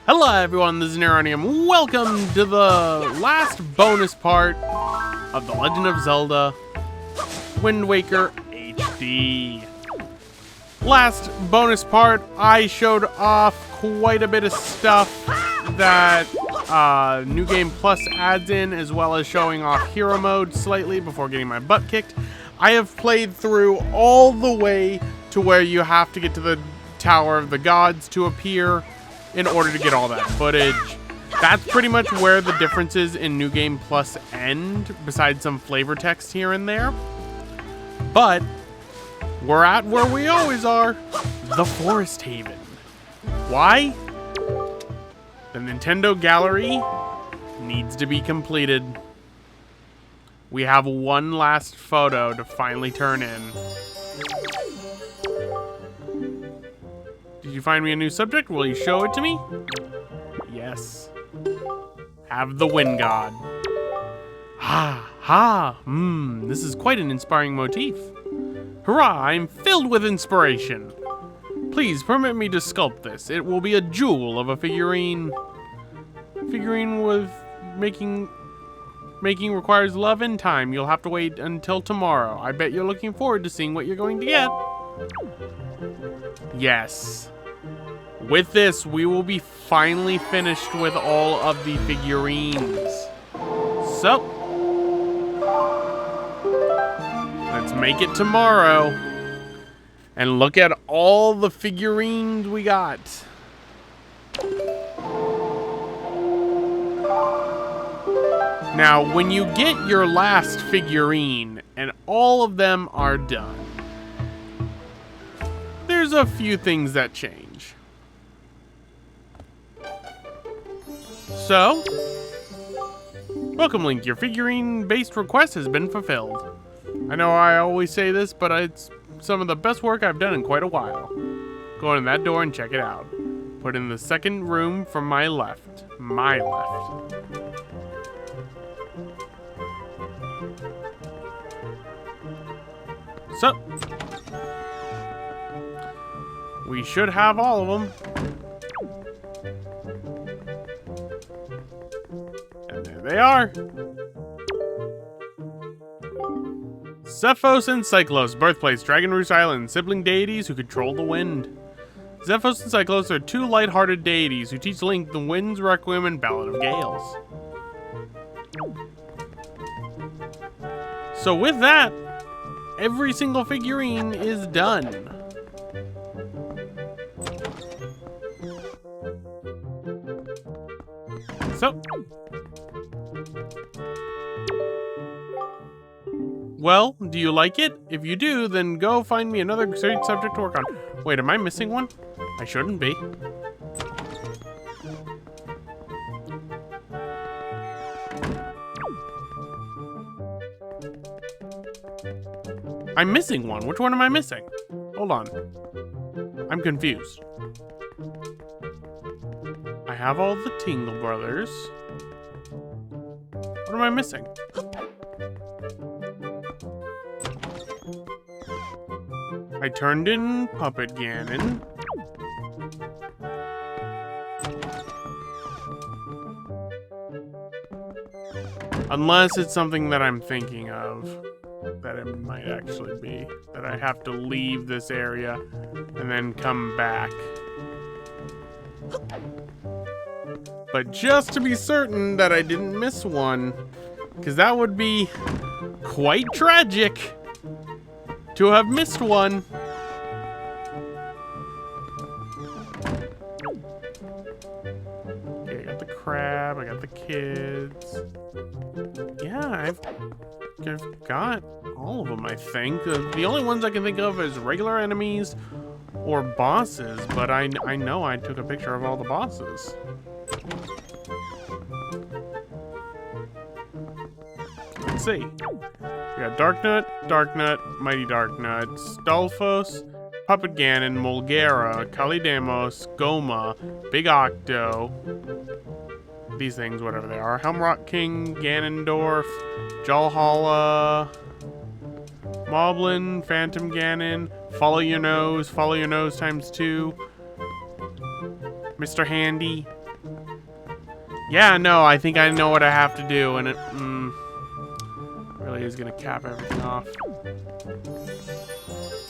Hello everyone, this is Neronium. Welcome to the last bonus part of The Legend of Zelda Wind Waker HD. Last bonus part, I showed off quite a bit of stuff that New Game Plus adds in, as well as showing off hero mode slightly before getting my butt kicked. I have played through all the way to where you have to get to the Tower of the Gods to appear in order to get all that footage. That's pretty much where the differences in New Game Plus end, besides some flavor text here and there. But we're at where we always are, the Forest Haven. Why? The Nintendo Gallery needs to be completed. We have one last photo to finally turn in. Did you find me a new subject? Will you show it to me? Yes. Have the Wind God. This is quite an inspiring motif. Hurrah, I'm filled with inspiration. Please permit me to sculpt this. It will be a jewel of a figurine. Figurine with making requires love and time. You'll have to wait until tomorrow. I bet you're looking forward to seeing what you're going to get. Yes. With this, we will be finally finished with all of the figurines. So, let's make it tomorrow. And look at all the figurines we got. Now, when you get your last figurine, and all of them are done, there's a few things that change. So, welcome Link, your figurine-based request has been fulfilled. I know I always say this, but it's some of the best work I've done in quite a while. Go in that door and check it out. Put in the second room from my left. My left. So, we should have all of them. And there they are. Zephos and Cyclos, birthplace, Dragon Roost Island, sibling deities who control the wind. Zephos and Cyclos are two light-hearted deities who teach Link the Wind's Requiem and Ballad of Gales. So with that, every single figurine is done. So, well, do you like it? If you do, then go find me another great subject to work on. Wait, am I missing one? I shouldn't be. I'm missing one. Which one am I missing? Hold on. I'm confused. I have all the Tingle Brothers. What am I missing? I turned in Puppet Ganon. Unless it's something that I'm thinking of. That it might actually be. That I have to leave this area and then come back. But just to be certain that I didn't miss one, because that would be quite tragic to have missed one. Okay, I got the crab, I got the kids. Yeah, I've got all of them, I think. The only ones I can think of is regular enemies or bosses, but I know I took a picture of all the bosses. Let's see. We got Darknut, Mighty Darknut, Stulphos, Puppet Ganon, Mulgara, Kalidamos, Goma, Big Octo. These things, whatever they are. Helmrock King, Ganondorf, Jalhalla, Moblin, Phantom Ganon, Follow Your Nose times 2, Mr. Handy, Yeah, no, I think I know what I have to do, and it really is gonna cap everything off.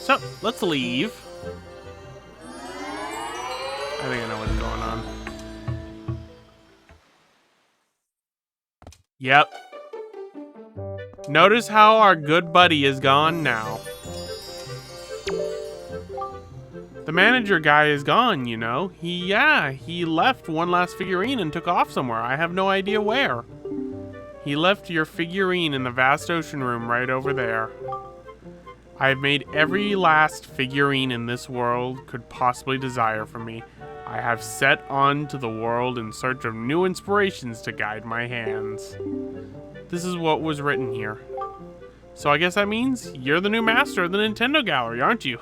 So, let's leave. I think I know what's going on. Yep. Notice how our good buddy is gone now. The manager guy is gone, you know. He left one last figurine and took off somewhere. I have no idea where. He left your figurine in the vast ocean room right over there. I have made every last figurine in this world could possibly desire from me. I have set on to the world in search of new inspirations to guide my hands. This is what was written here. So I guess that means you're the new master of the Nintendo Gallery, aren't you?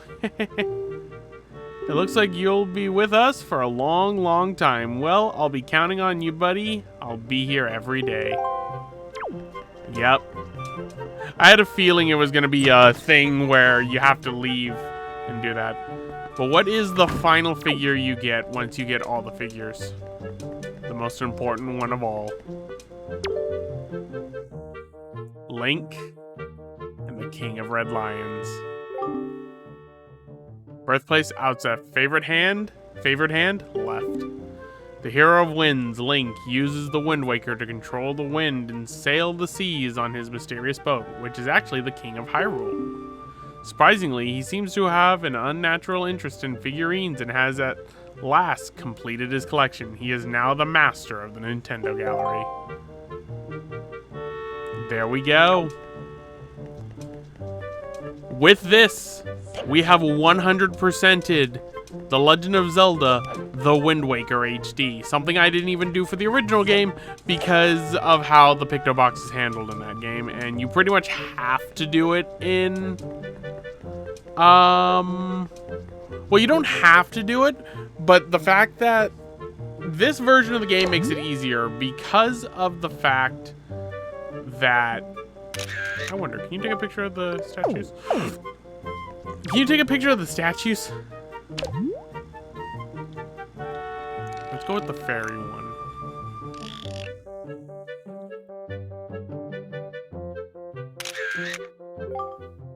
It looks like you'll be with us for a long, long time. Well, I'll be counting on you, buddy. I'll be here every day. Yep. I had a feeling it was going to be a thing where you have to leave and do that. But what is the final figure you get once you get all the figures? The most important one of all. Link and the King of Red Lions. Birthplace outset. Favorite hand? Left. The hero of winds, Link, uses the Wind Waker to control the wind and sail the seas on his mysterious boat, which is actually the King of Hyrule. Surprisingly, he seems to have an unnatural interest in figurines and has at last completed his collection. He is now the master of the Nintendo Gallery. There we go. With this, we have 100%ed The Legend of Zelda, The Wind Waker HD. Something I didn't even do for the original game because of how the Pictobox is handled in that game. And you pretty much have to do it in... Well, you don't have to do it, but the fact that this version of the game makes it easier because of the fact that... I wonder, can you take a picture of the statues? Can you take a picture of the statues? Let's go with the fairy one.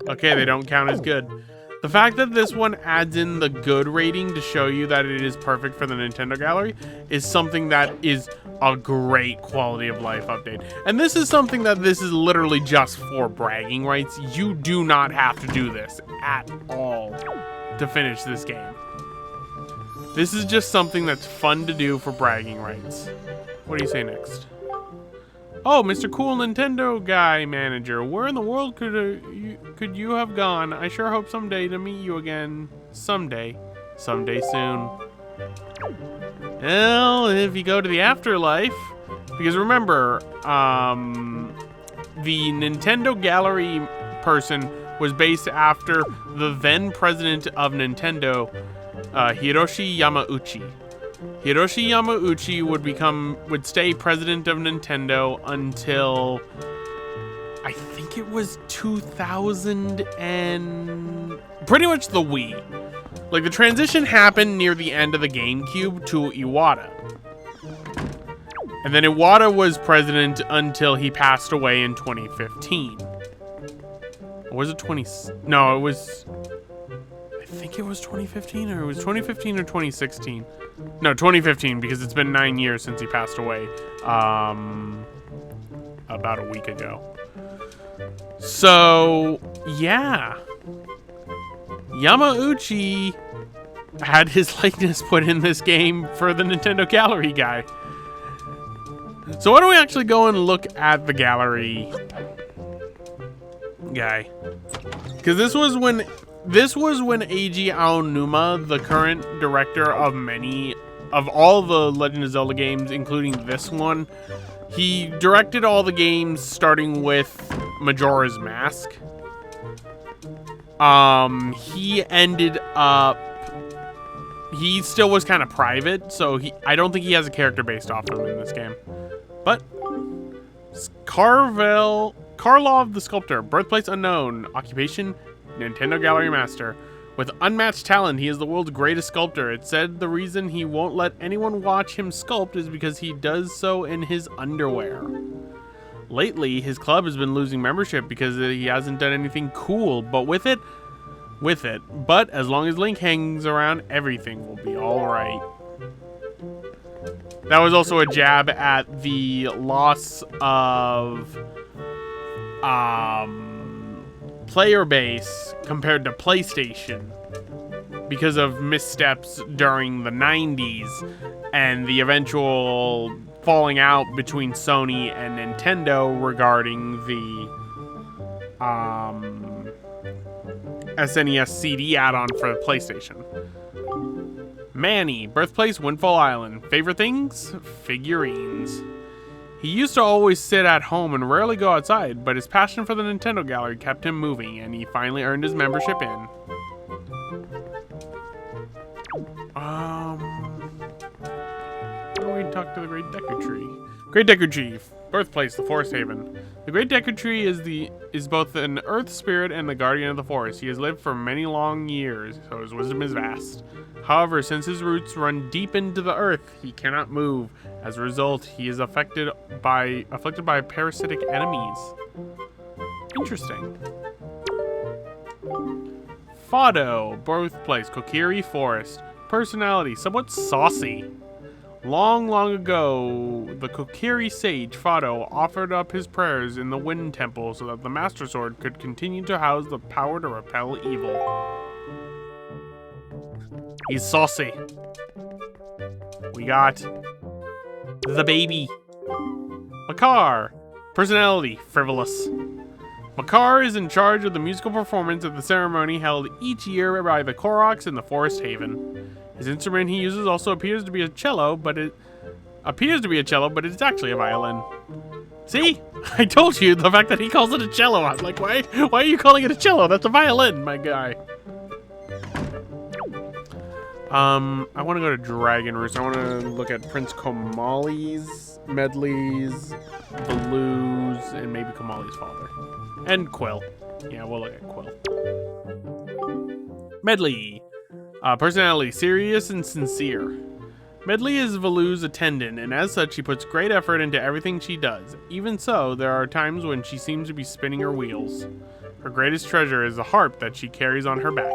Okay, they don't count as good. The fact that this one adds in the good rating to show you that it is perfect for the Nintendo Gallery is something that is a great quality of life update. And this is something that this is literally just for bragging rights. You do not have to do this at all to finish this game. This is just something that's fun to do for bragging rights. What do you say next? Oh, Mr. Cool Nintendo Guy Manager, where in the world could you have gone? I sure hope someday to meet you again. Someday soon. Well, if you go to the afterlife, because remember, the Nintendo Gallery person was based after the then president of Nintendo, Hiroshi Yamauchi. Hiroshi Yamauchi would stay president of Nintendo until I think it was 2000 and pretty much the Wii. Like the transition happened near the end of the GameCube to Iwata. And then Iwata was president until he passed away in 2015. Or was it No, it was... I think it was 2015, or it was 2015 or 2016. No, 2015, because it's been 9 years since he passed away. About a week ago. So, yeah. Yamauchi had his likeness put in this game for the Nintendo Gallery guy. So why don't we actually go and look at the gallery guy? Because this was when Eiji Aonuma, the current director of all the Legend of Zelda games, including this one, he directed all the games starting with Majora's Mask. He ended up... He still was kind of private, so I don't think he has a character based off him in this game. But... Karlov the Sculptor. Birthplace unknown. Occupation, Nintendo Gallery Master. With unmatched talent, he is the world's greatest sculptor. It's said the reason he won't let anyone watch him sculpt is because he does so in his underwear. Lately, his club has been losing membership because he hasn't done anything cool, but but as long as Link hangs around, everything will be alright. That was also a jab at the loss of player base compared to PlayStation because of missteps during the 90s and the eventual falling out between Sony and Nintendo regarding the SNES CD add-on for the PlayStation. Manny, birthplace Windfall Island. Favorite things? Figurines. He used to always sit at home and rarely go outside, but his passion for the Nintendo Gallery kept him moving, and he finally earned his membership in. We talk to the Great Deku Tree. Great Deku Tree, birthplace, the Forest Haven. The Great Deku Tree is both an earth spirit and the guardian of the forest. He has lived for many long years, so his wisdom is vast. However, since his roots run deep into the earth, he cannot move. As a result, he is afflicted by parasitic enemies. Interesting. Fado, birthplace, Kokiri Forest. Personality, somewhat saucy. Long ago, the Kokiri sage, Fado, offered up his prayers in the Wind Temple so that the Master Sword could continue to house the power to repel evil. He's saucy. We got the baby. Makar. Personality, frivolous. Makar is in charge of the musical performance at the ceremony held each year by the Koroks in the Forest Haven. His instrument he uses also appears to be a cello, but it's actually a violin. See? I told you, the fact that he calls it a cello. I'm like, why are you calling it a cello? That's a violin, my guy. I want to go to Dragon Roost. I want to look at Prince Komali's, Medley's, Baloo's, and maybe Komali's father. And Quill. Yeah, we'll look at Quill. Medley. Personality, serious and sincere. Medley is Valu's attendant, and as such, she puts great effort into everything she does. Even so, there are times when she seems to be spinning her wheels. Her greatest treasure is the harp that she carries on her back.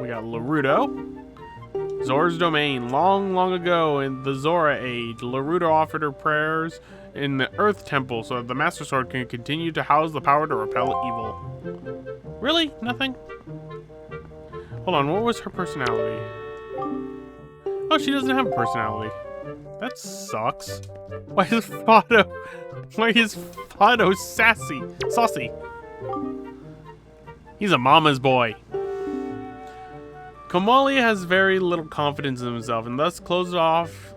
We got Larudo. Zora's Domain. Long ago in the Zora Age, Larudo offered her prayers in the Earth Temple so that the Master Sword can continue to house the power to repel evil. Really? Nothing? Hold on, what was her personality? Oh, she doesn't have a personality. That sucks. Why is Fado saucy? He's a mama's boy. Komali has very little confidence in himself and thus closes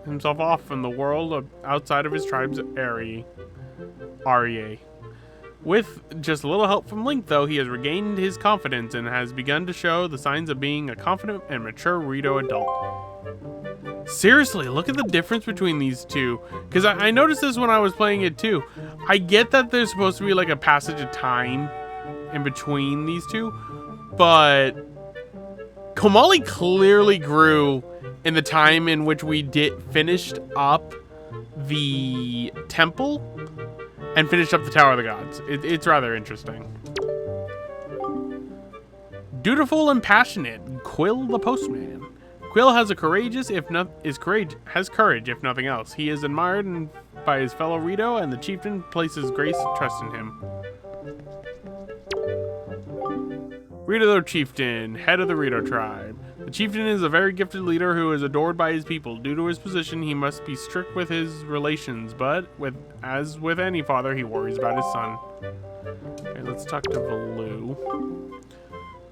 himself off from the world outside of his tribe's area. With just a little help from Link, though, he has regained his confidence and has begun to show the signs of being a confident and mature Rito adult. Seriously, look at the difference between these two. Because I noticed this when I was playing it too. I get that there's supposed to be like a passage of time in between these two, but Komali clearly grew in the time in which we finished up the temple and finished up the Tower of the Gods. It's rather interesting. Dutiful and passionate, Quill the Postman. Quill has courage if nothing else. He is admired by his fellow Rito, and the chieftain places great trust in him. Rito the Chieftain, head of the Rito tribe. The chieftain is a very gifted leader who is adored by his people. Due to his position, he must be strict with his relations, but as with any father, he worries about his son. Okay, let's talk to Valoo,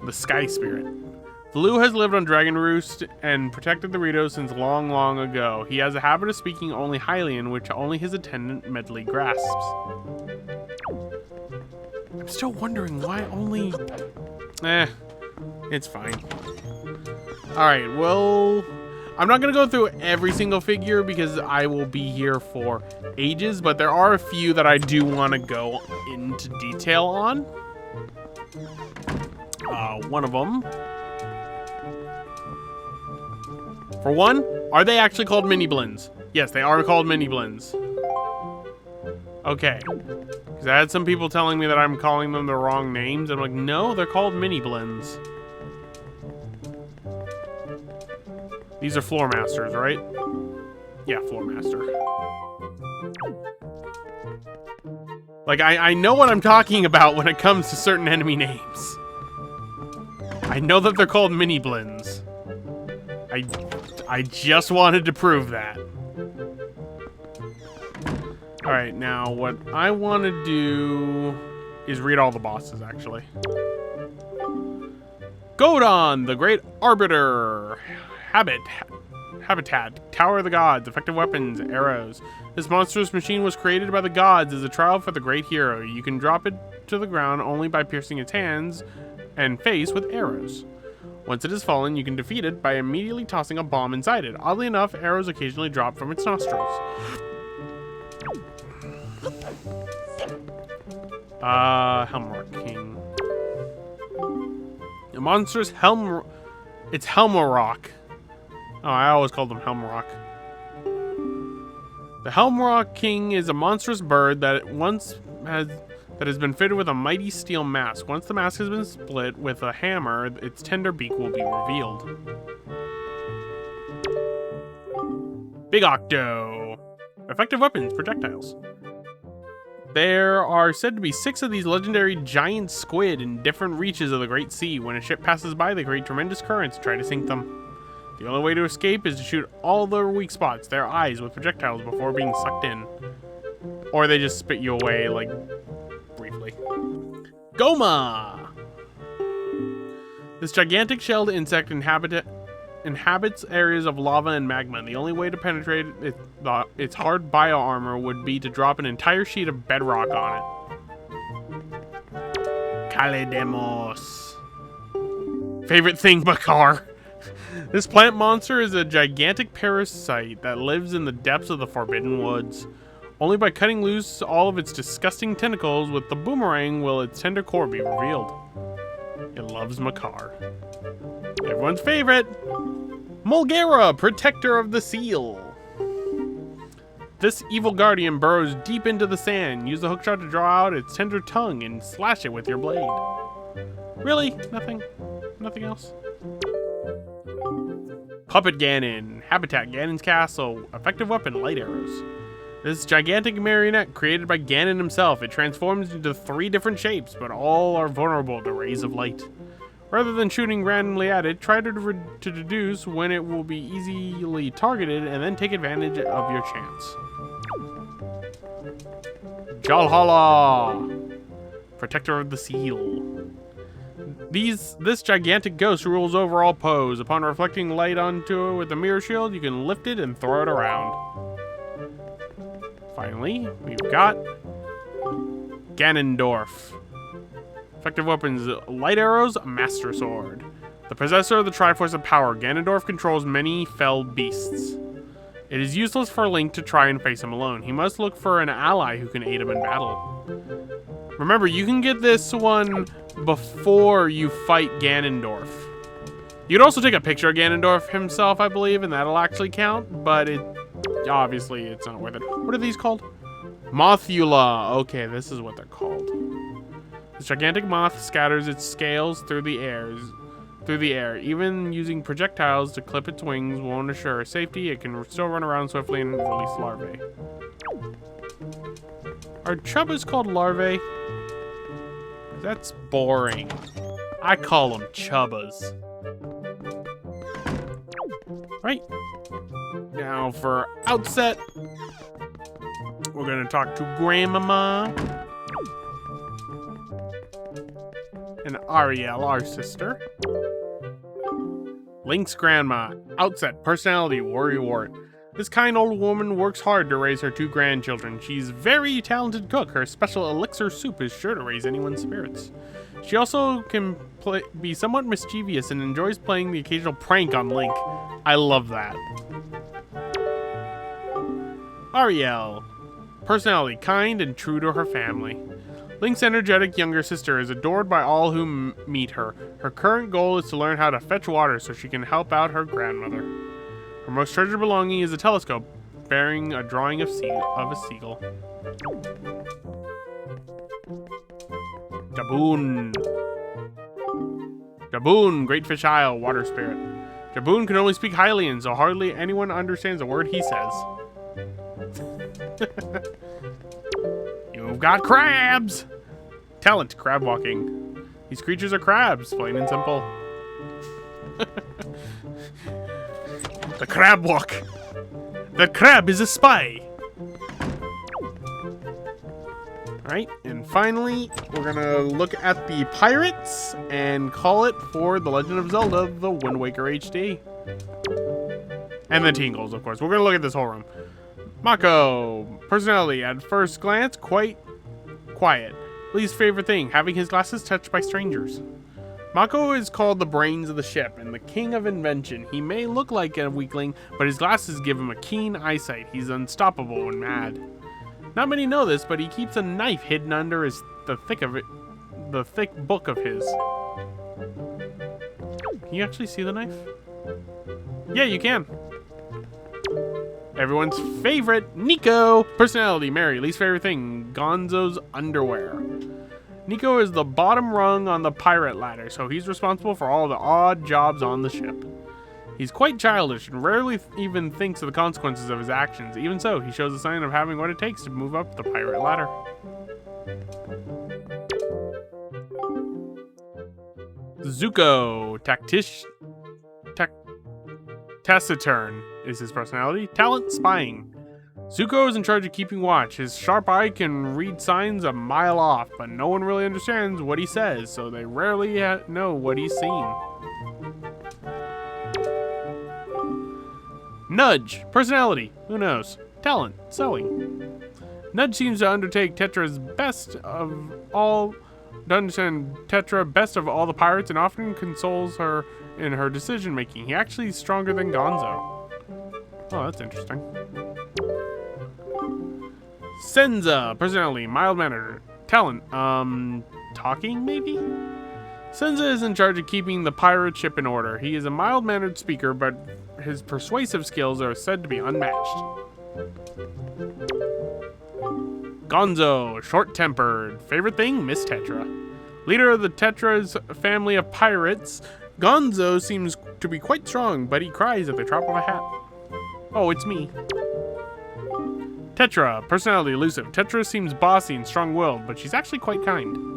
the Sky Spirit. Valoo has lived on Dragon Roost and protected the Rito since long ago. He has a habit of speaking only Hylian, which only his attendant Medley grasps. I'm still wondering why only... it's fine. Alright, well, I'm not going to go through every single figure because I will be here for ages, but there are a few that I do want to go into detail on. One of them. For one, are they actually called mini blends? Yes, they are called mini blends. Okay. Because I had some people telling me that I'm calling them the wrong names. I'm like, no, they're called mini blends. These are Floor Masters, right? Yeah, Floor Master. Like, I know what I'm talking about when it comes to certain enemy names. I know that they're called mini blends. I just wanted to prove that. Alright, now what I want to do is read all the bosses, actually. Godon, the Great Arbiter. Habitat, Tower of the Gods, effective weapons, arrows. This monstrous machine was created by the gods as a trial for the great hero. You can drop it to the ground only by piercing its hands and face with arrows. Once it has fallen, you can defeat it by immediately tossing a bomb inside it. Oddly enough, arrows occasionally drop from its nostrils. Helmrock King. The monstrous It's Helmrock. Oh, I always called them Helmrock. The Helmrock King is a monstrous bird that has been fitted with a mighty steel mask. Once the mask has been split with a hammer, its tender beak will be revealed. Big Octo. Effective weapons, projectiles. There are said to be 6 of these legendary giant squid in different reaches of the Great Sea. When a ship passes by, they create tremendous currents to try to sink them. The only way to escape is to shoot all their weak spots, their eyes, with projectiles before being sucked in. Or they just spit you away, like, briefly. Goma! This gigantic shelled insect inhabits areas of lava and magma. The only way to penetrate its hard bio-armor would be to drop an entire sheet of bedrock on it. Kalidemos. Favorite thing, Bakar. This plant monster is a gigantic parasite that lives in the depths of the Forbidden Woods. Only by cutting loose all of its disgusting tentacles with the boomerang will its tender core be revealed. It loves Makar. Everyone's favorite! Mulgera, Protector of the Seal. This evil guardian burrows deep into the sand. Use the hookshot to draw out its tender tongue and slash it with your blade. Really? Nothing? Nothing else? Puppet Ganon. Habitat, Ganon's castle. Effective weapon, light arrows. This gigantic marionette created by Ganon himself. It transforms into 3 different shapes, but all are vulnerable to rays of light. Rather than shooting randomly at it, try to deduce when it will be easily targeted and then take advantage of your chance. Jalhala, Protector of the Seal. This gigantic ghost rules over all Poes. Upon reflecting light onto it with a mirror shield, you can lift it and throw it around. Finally, we've got Ganondorf. Effective weapons, light arrows, master sword. The possessor of the Triforce of Power, Ganondorf controls many fell beasts. It is useless for Link to try and face him alone. He must look for an ally who can aid him in battle. Remember, you can get this one before you fight Ganondorf. You can also take a picture of Ganondorf himself, I believe, and that'll actually count, but obviously it's not worth it. What are these called? Mothula. Okay, this is what they're called. This gigantic moth scatters its scales through the air. Even using projectiles to clip its wings won't assure safety. It can still run around swiftly and release larvae. Are chubbas called larvae? That's boring. I call them chubbas. Right. Now for Outset, we're gonna talk to Grandmama. And Ariel, our sister. Link's grandma. Outset, personality, worrywart. This kind old woman works hard to raise her 2 grandchildren. She's a very talented cook. Her special elixir soup is sure to raise anyone's spirits. She also can be somewhat mischievous and enjoys playing the occasional prank on Link. I love that. Ariel. Personality, kind and true to her family. Link's energetic younger sister is adored by all who meet her. Her current goal is to learn how to fetch water so she can help out her grandmother. Her most treasured belonging is a telescope bearing a drawing of a seagull. Jaboon. Jaboon, Great Fish Isle, water spirit. Jaboon can only speak Hylian, so hardly anyone understands a word he says. You've got crabs! Talent, crab walking. These creatures are crabs, plain and simple. The crab walk. The crab is a spy. Alright, and finally, we're gonna look at the pirates and call it for The Legend of Zelda, The Wind Waker HD. And the tingles, of course. We're gonna look at this whole room. Mako. Personality, at first glance, quite quiet. Least favorite thing, having his glasses touched by strangers. Mako is called the brains of the ship and the king of invention. He may look like a weakling, but his glasses give him a keen eyesight. He's unstoppable when mad. Not many know this, but he keeps a knife hidden under the thick book of his. Can you actually see the knife? Yeah, you can. Everyone's favorite, Nico. Personality, Mary. Least favorite thing, Gonzo's underwear. Nico is the bottom rung on the pirate ladder, so he's responsible for all the odd jobs on the ship. He's quite childish and rarely even thinks of the consequences of his actions. Even so, he shows a sign of having what it takes to move up the pirate ladder. Zuko, taciturn is his personality. Talent, spying. Zuko is in charge of keeping watch. His sharp eye can read signs a mile off, but no one really understands what he says, so they rarely know what he's seen. Nudge, personality, who knows? Talent, sewing. Nudge seems to undertake Tetra's best of all, to understand Tetra best of all the pirates and often consoles her in her decision making. He actually is stronger than Gonzo. Oh, that's interesting. Senza, personality, mild-mannered. Talent, talking maybe? Senza is in charge of keeping the pirate ship in order. He is a mild-mannered speaker, but his persuasive skills are said to be unmatched. Gonzo, short-tempered. Favorite thing, Miss Tetra. Leader of the Tetra's family of pirates, Gonzo seems to be quite strong, but he cries at the drop of a hat. Oh, it's me. Tetra, personality elusive. Tetra seems bossy and strong-willed, but she's actually quite kind.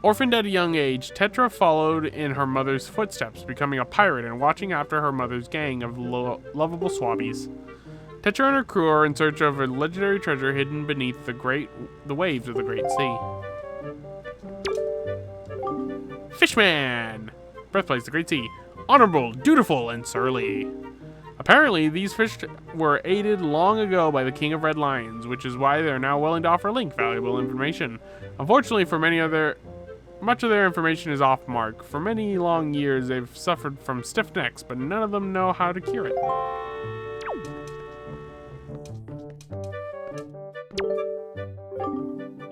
Orphaned at a young age, Tetra followed in her mother's footsteps, becoming a pirate and watching after her mother's gang of lovable swabbies. Tetra and her crew are in search of a legendary treasure hidden beneath the waves of the Great Sea. Fishman! Birthplace, the Great Sea. Honorable, dutiful, and surly. Apparently, these fish were aided long ago by the King of Red Lions, which is why they're now willing to offer Link valuable information. Unfortunately, for much of their information is off-mark. For many long years, they've suffered from stiff necks, but none of them know how to cure it.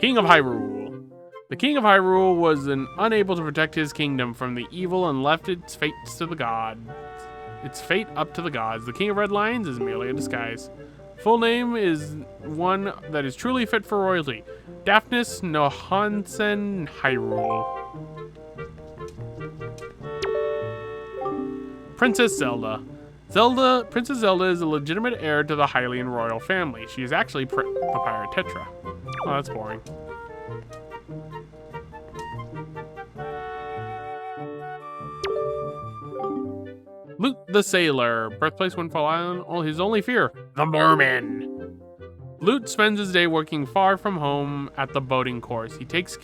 King of Hyrule. The King of Hyrule was unable to protect his kingdom from the evil and left its fate to the gods. Its fate up to the gods. The King of Red Lions is merely a disguise. Full name is one that is truly fit for royalty. Daphnis Nohansen Hyrule. Princess Zelda. Princess Zelda is a legitimate heir to the Hylian royal family. She is actually the pirate Tetra. Oh, that's boring. Lute the Sailor. Birthplace, Windfall Island. His only fear, the merman. Lute spends his day working far from home at the boating course. He takes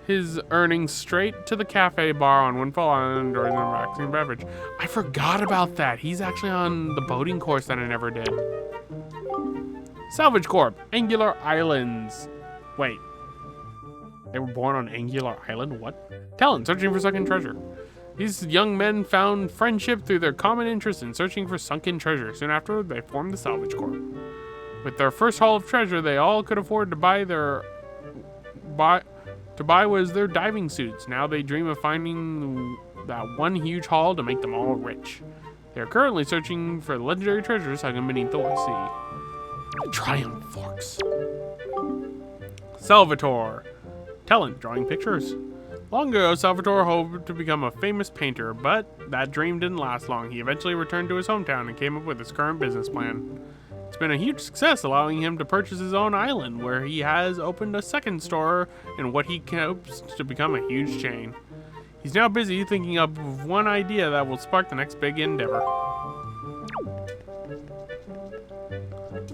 his earnings straight to the cafe bar on Windfall Island during a relaxing beverage. I forgot about that. He's actually on the boating course that I never did. Salvage Corp. Angular Islands. Wait. They were born on Angular Island? What? Talent. Searching for sunken treasure. These young men found friendship through their common interest in searching for sunken treasure. Soon after, they formed the Salvage Corp. With their first haul of treasure, they all could afford to buy was their diving suits. Now they dream of finding that one huge haul to make them all rich. They are currently searching for the legendary treasures hidden beneath the sea. The Triumph Forks. Salvatore. Talent, drawing pictures. Long ago, Salvatore hoped to become a famous painter, but that dream didn't last long. He eventually returned to his hometown and came up with his current business plan. It's been a huge success, allowing him to purchase his own island, where he has opened a second store in what he hopes to become a huge chain. He's now busy thinking up of one idea that will spark the next big endeavor.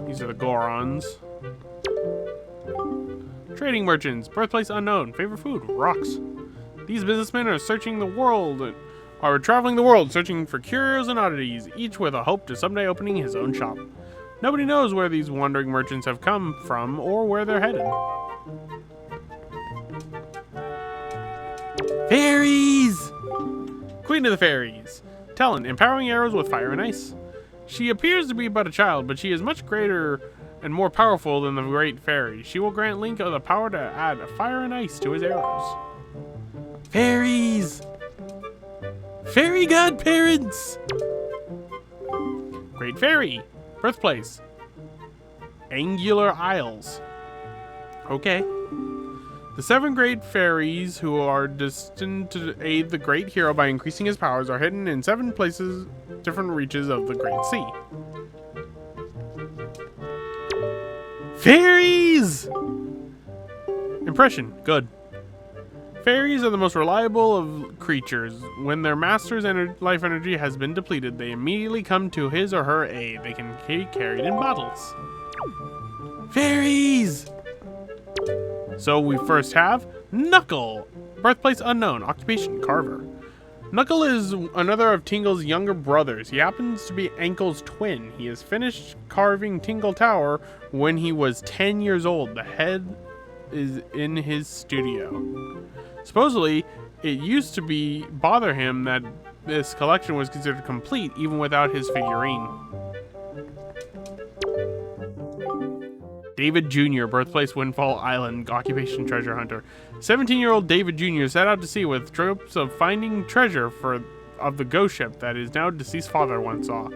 These are the Gorons. Trading merchants, birthplace unknown, favorite food, rocks. These businessmen are traveling the world searching for curios and oddities, each with a hope to someday opening his own shop. Nobody knows where these wandering merchants have come from or where they're headed. Fairies! Queen of the Fairies. Talent, empowering arrows with fire and ice. She appears to be but a child, but she is much greater and more powerful than the great fairy. She will grant Link the power to add fire and ice to his arrows. Fairies! Fairy godparents! Great Fairy. Birthplace. Angular Isles. Okay. The 7 great fairies who are destined to aid the great hero by increasing his powers are hidden in 7 places, different reaches of the Great Sea. Fairies! Impression, good. Fairies are the most reliable of creatures. When their master's life energy has been depleted, they immediately come to his or her aid. They can be carried in bottles. Fairies! So we first have Knuckle. Birthplace unknown, occupation carver. Knuckle is another of Tingle's younger brothers. He happens to be Ankle's twin. He has finished carving Tingle Tower when he was 10 years old. The head is in his studio. Supposedly, it used to bother him that this collection was considered complete even without his figurine. David Jr., birthplace Windfall Island, occupation treasure hunter. 17-year-old David Jr. set out to sea with hopes of finding treasure of the ghost ship that his now deceased father once saw.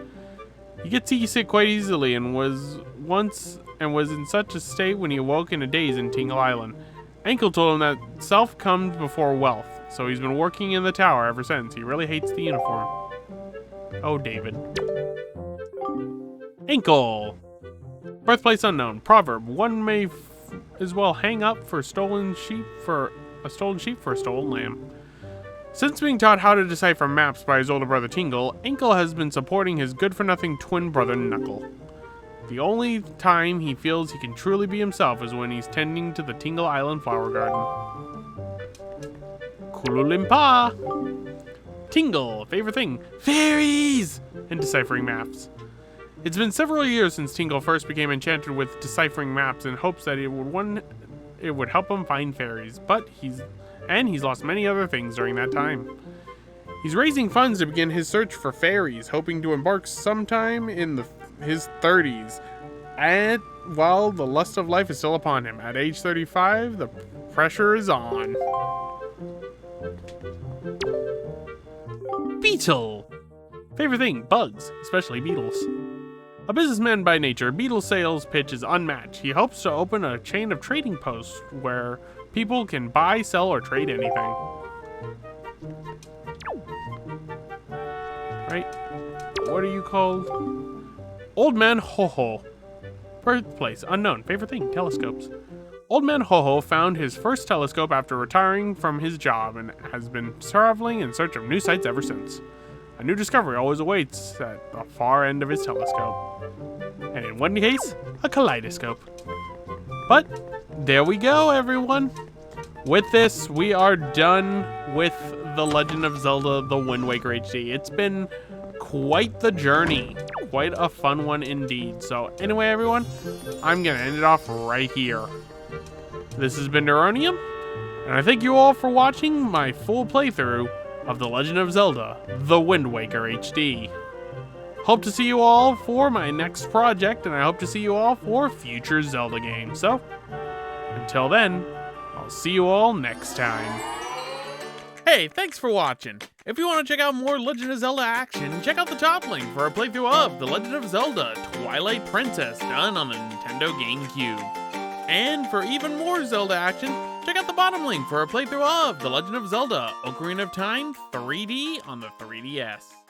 He gets seasick quite easily and was in such a state when he awoke in a daze in Tingle Island. Ankle told him that self comes before wealth, so he's been working in the tower ever since. He really hates the uniform. Oh, David. Ankle. Birthplace unknown. Proverb. One may as well hang up for a stolen sheep for a stolen lamb. Since being taught how to decipher maps by his older brother Tingle, Ankle has been supporting his good-for-nothing twin brother Knuckle. The only time he feels he can truly be himself is when he's tending to the Tingle Island flower garden. Kululimpa! Tingle, favorite thing, fairies! And deciphering maps. It's been several years since Tingle first became enchanted with deciphering maps in hopes that it would help him find fairies, but he's lost many other things during that time. He's raising funds to begin his search for fairies, hoping to embark sometime in his 30s, and while the lust of life is still upon him. At age 35, the pressure is on. Beetle! Favorite thing, bugs, especially beetles. A businessman by nature, Beetle's sales pitch is unmatched. He hopes to open a chain of trading posts where people can buy, sell, or trade anything. Right? What are you called? Old Man Ho-Ho. Birthplace unknown. Favorite thing, telescopes. Old Man Ho-Ho found his first telescope after retiring from his job and has been traveling in search of new sights ever since. A new discovery always awaits at the far end of his telescope. And in one case, a kaleidoscope. But there we go, everyone. With this, we are done with The Legend of Zelda: The Wind Waker HD. It's been quite the journey. Quite a fun one indeed. So anyway, everyone, I'm going to end it off right here. This has been Neronium, and I thank you all for watching my full playthrough of The Legend of Zelda: The Wind Waker HD. Hope to see you all for my next project, and I hope to see you all for future Zelda games. So, until then, I'll see you all next time. Hey, thanks for watching. If you want to check out more Legend of Zelda action, check out the top link for a playthrough of The Legend of Zelda Twilight Princess done on the Nintendo GameCube. And for even more Zelda action, check out the bottom link for a playthrough of The Legend of Zelda Ocarina of Time 3D on the 3DS.